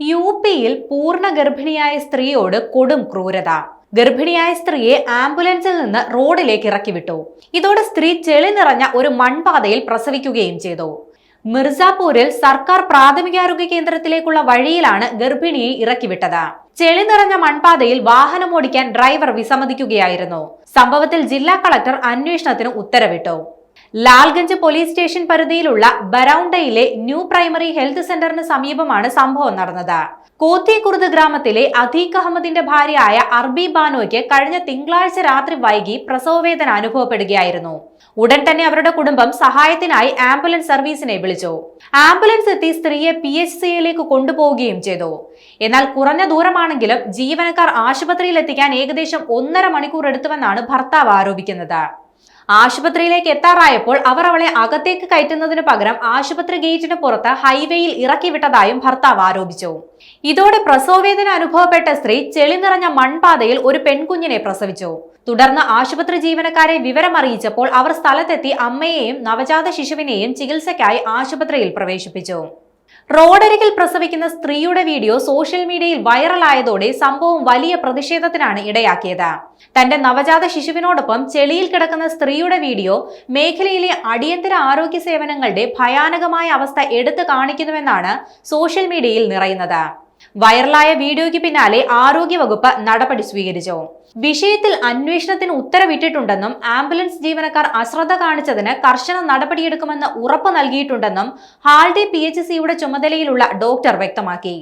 യു.പിയിൽ പൂർണ്ണ ഗർഭിണിയായ സ്ത്രീയോട് കൊടും ക്രൂരത. ഗർഭിണിയായ സ്ത്രീയെ ആംബുലൻസിൽ നിന്ന് റോഡിലേക്ക് ഇറക്കിവിട്ടു. ഇതോടെ സ്ത്രീ ചെളി നിറഞ്ഞ ഒരു മൺപാതയിൽ പ്രസവിക്കുകയും ചെയ്തു. മിർസാപൂരിൽ സർക്കാർ പ്രാഥമികാരോഗ്യ കേന്ദ്രത്തിലേക്കുള്ള വഴിയിലാണ് ഗർഭിണിയെ ഇറക്കിവിട്ടത്. ചെളി നിറഞ്ഞ മൺപാതയിൽ വാഹനമോടിക്കാൻ ഡ്രൈവർ വിസമ്മതിക്കുകയായിരുന്നു. സംഭവത്തിൽ ജില്ലാ കളക്ടർ അന്വേഷണത്തിന് ഉത്തരവിട്ടു. ലാൽഗഞ്ച് പോലീസ് സ്റ്റേഷൻ പരിധിയിലുള്ള ബരൌണ്ടയിലെ ന്യൂ പ്രൈമറി ഹെൽത്ത് സെന്ററിന് സമീപമാണ് സംഭവം നടന്നത്. കോത്തിക്കുറുദ് ഗ്രാമത്തിലെ അദീഖ് അഹമ്മദിന്റെ ഭാര്യയായ അർബി ബാനോയ്ക്ക് കഴിഞ്ഞ തിങ്കളാഴ്ച രാത്രി വൈകി പ്രസവവേദന അനുഭവപ്പെടുകയായിരുന്നു. ഉടൻ തന്നെ അവരുടെ കുടുംബം സഹായത്തിനായി ആംബുലൻസ് സർവീസിനെ വിളിച്ചു. ആംബുലൻസ് എത്തി സ്ത്രീയെ PHCയിലേക്ക് കൊണ്ടുപോവുകയും ചെയ്തു. എന്നാൽ കുറഞ്ഞ ദൂരമാണെങ്കിലും ജീവനക്കാർ ആശുപത്രിയിൽ എത്തിക്കാൻ ഏകദേശം 1.5 മണിക്കൂർ എടുത്തുവെന്നാണ് ഭർത്താവ് ആരോപിക്കുന്നത്. ആശുപത്രിയിലേക്ക് എത്താറായപ്പോൾ അവർ അവളെ അകത്തേക്ക് കയറ്റുന്നതിന് പകരം ആശുപത്രി ഗേറ്റിന് പുറത്ത് ഹൈവേയിൽ ഇറക്കിവിട്ടതായും ഭർത്താവ് ആരോപിച്ചു. ഇതോടെ പ്രസവവേദന അനുഭവപ്പെട്ട സ്ത്രീ ചെളി നിറഞ്ഞ മൺപാതയിൽ ഒരു പെൺകുഞ്ഞിനെ പ്രസവിച്ചു. തുടർന്ന് ആശുപത്രി ജീവനക്കാരെ വിവരമറിയിച്ചപ്പോൾ അവർ സ്ഥലത്തെത്തി അമ്മയെയും നവജാത ശിശുവിനെയും ചികിത്സയ്ക്കായി ആശുപത്രിയിൽ പ്രവേശിപ്പിച്ചു. റോഡരികിൽ പ്രസവിക്കുന്ന സ്ത്രീയുടെ വീഡിയോ സോഷ്യൽ മീഡിയയിൽ വൈറലായതോടെ സംഭവം വലിയ പ്രതിഷേധത്തിനാണ് ഇടയാക്കിയത്. തന്റെ നവജാത ശിശുവിനോടൊപ്പം ചെളിയിൽ കിടക്കുന്ന സ്ത്രീയുടെ വീഡിയോ മേഖലയിലെ അടിയന്തര ആരോഗ്യ സേവനങ്ങളുടെ ഭയാനകമായ അവസ്ഥ എടുത്തു കാണിക്കുന്നുവെന്നാണ് സോഷ്യൽ മീഡിയയിൽ നിറയുന്നത്. വൈറലായ വീഡിയോയ്ക്ക് പിന്നാലെ ആരോഗ്യവകുപ്പ് നടപടി സ്വീകരിച്ചു. വിഷയത്തിൽ അന്വേഷണത്തിന് ഉത്തരവിട്ടിട്ടുണ്ടെന്നും ആംബുലൻസ് ജീവനക്കാർ അശ്രദ്ധ കാണിച്ചതിന് കർശന നടപടിയെടുക്കുമെന്ന് ഉറപ്പു നൽകിയിട്ടുണ്ടെന്നും ഹാൽഡി PHCയുടെ ചുമതലയിലുള്ള ഡോക്ടർ വ്യക്തമാക്കി.